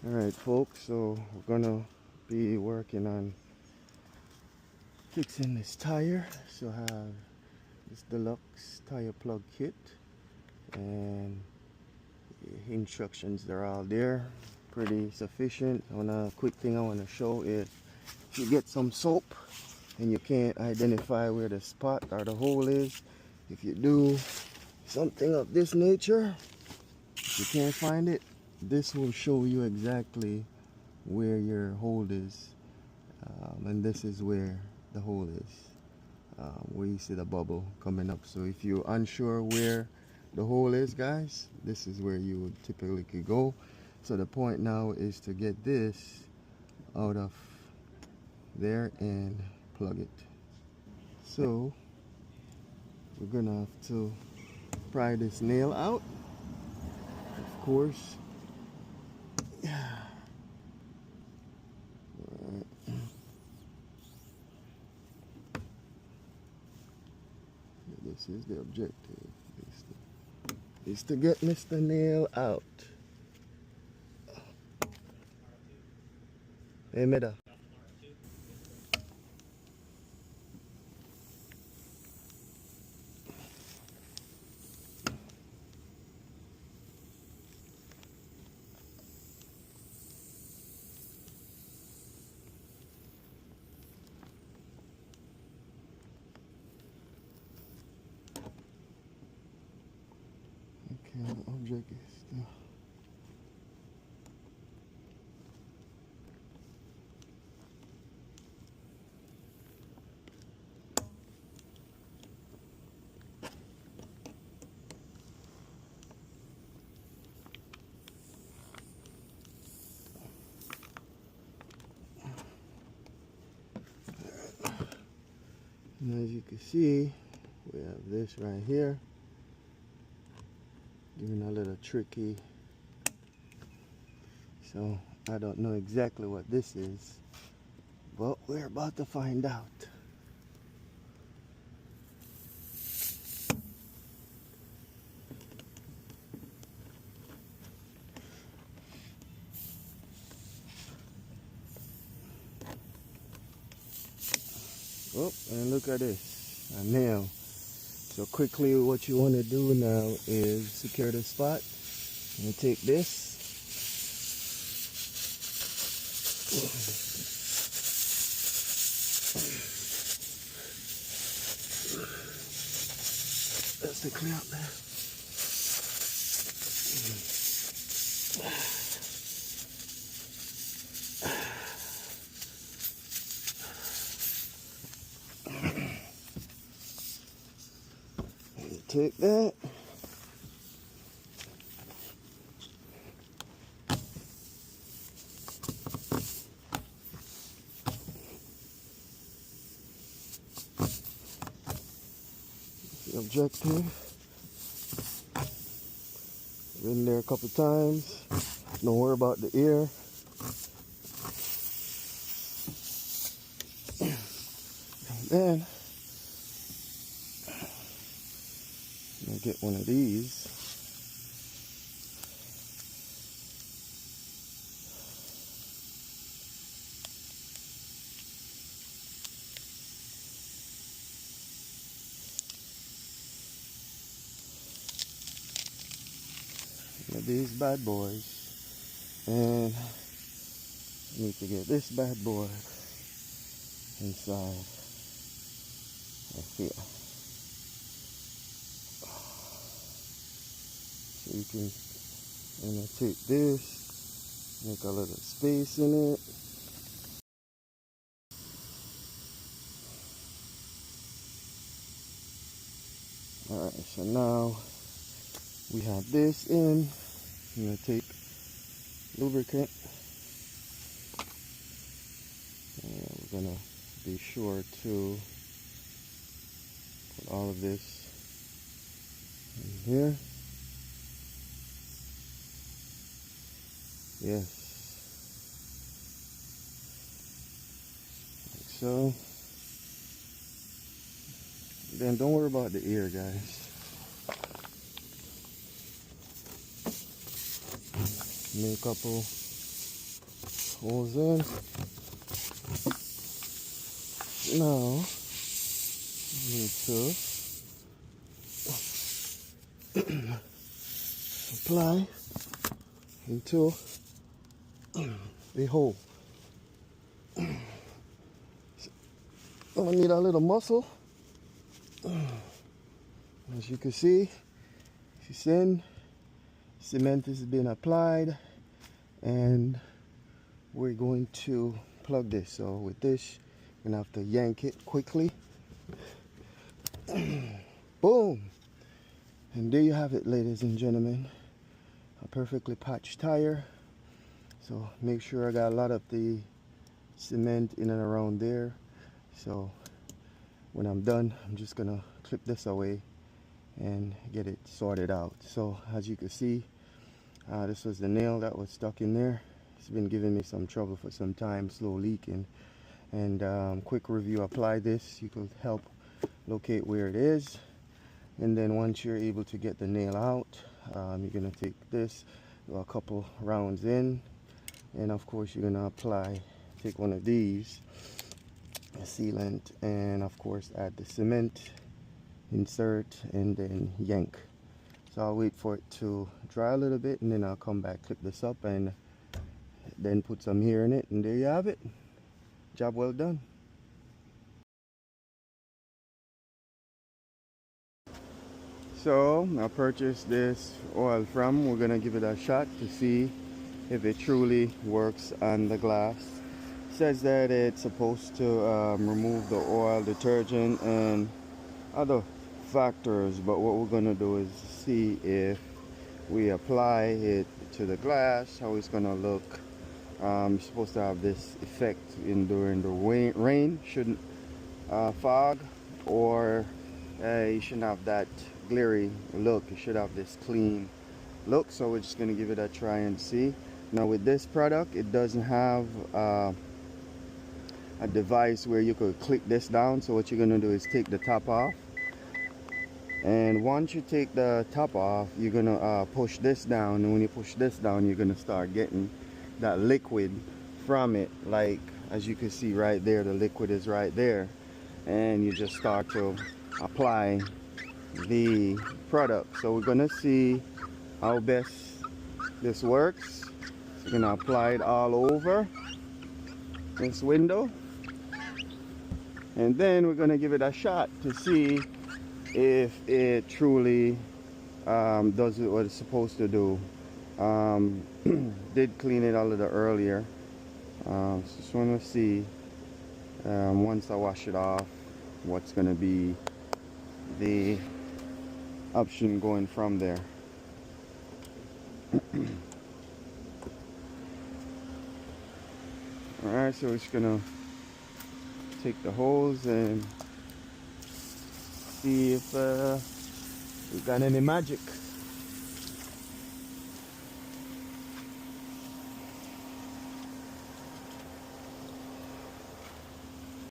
Alright folks, so we're gonna be working on fixing this tire. So I have this Deluxe tire plug kit and the instructions, they're all there, pretty sufficient. A quick thing I want to show is if you get some soap and you can't identify where the spot or the hole is, if you do something of this nature, if you can't find it, this will show you exactly where your hole is, and this is where the hole is, where you see the bubble coming up. So if you're unsure where the hole is, guys, this is where you would typically go. So the point now is to get this out of there and plug it. So we're gonna have to pry this nail out, of course. This is the objective, is to get Mr. Nail out. Hey, Meda. Okay, the object is still. And as you can see, we have this right here, doing a little tricky. So I don't know exactly what this is, but we're about to find out. Oh, and look at this, a nail. So quickly what you want to do now is secure the spot. You take this. That's the clear up there. You take that. The objective. Been there a couple times. Don't worry about the ear. And then I'll get one of these. One of these bad boys. And you need to get this bad boy inside of here. So you can take this, make a little space in it. Alright, so now we have this in. I'm going to take lubricant. And we're going to be sure to put all of this in here. Yes. Like so. Then don't worry about the ear, guys. Make a couple holes in. Now we need to apply into the hole. I need a little muscle. As you can see, cement is being applied, and we're going to plug this. So with this, you're gonna have to yank it quickly. Boom! And there you have it, ladies and gentlemen. A perfectly patched tire. So make sure I got a lot of the cement in and around there. So when I'm done, I'm just gonna clip this away and get it sorted out. So as you can see, this was the nail that was stuck in there. It's been giving me some trouble for some time, slow leaking. And quick review, apply this, you could help locate where it is. And then once you're able to get the nail out, you're gonna take this, go a couple rounds in, and of course you're gonna take one of these, a sealant, and of course add the cement, insert, and then yank. So I'll wait for it to dry a little bit, and then I'll come back, clip this up, and then put some here in it, and there you have it. Job well done. So I purchased this oil from, we're gonna give it a shot to see if it truly works on the glass. It says that it's supposed to remove the oil, detergent, and other factors, but what we're gonna do is see if we apply it to the glass, how it's gonna look. It's supposed to have this effect during the rain, shouldn't fog, or you shouldn't have that glary look. You should have this clean look. So we're just gonna give it a try and see. Now with this product, it doesn't have a device where you could click this down. So what you're gonna do is take the top off, and once you take the top off, you're gonna push this down, and when you push this down, you're gonna start getting that liquid from it. Like as you can see right there, the liquid is right there, and you just start to apply the product. So we're gonna see how best this works. So we're gonna apply it all over this window, and then we're gonna give it a shot to see if it truly does what it's supposed to do. Did clean it a little earlier, so just want to see once I wash it off what's going to be the option going from there. Alright, so we're just gonna take the hose and see if we got any magic.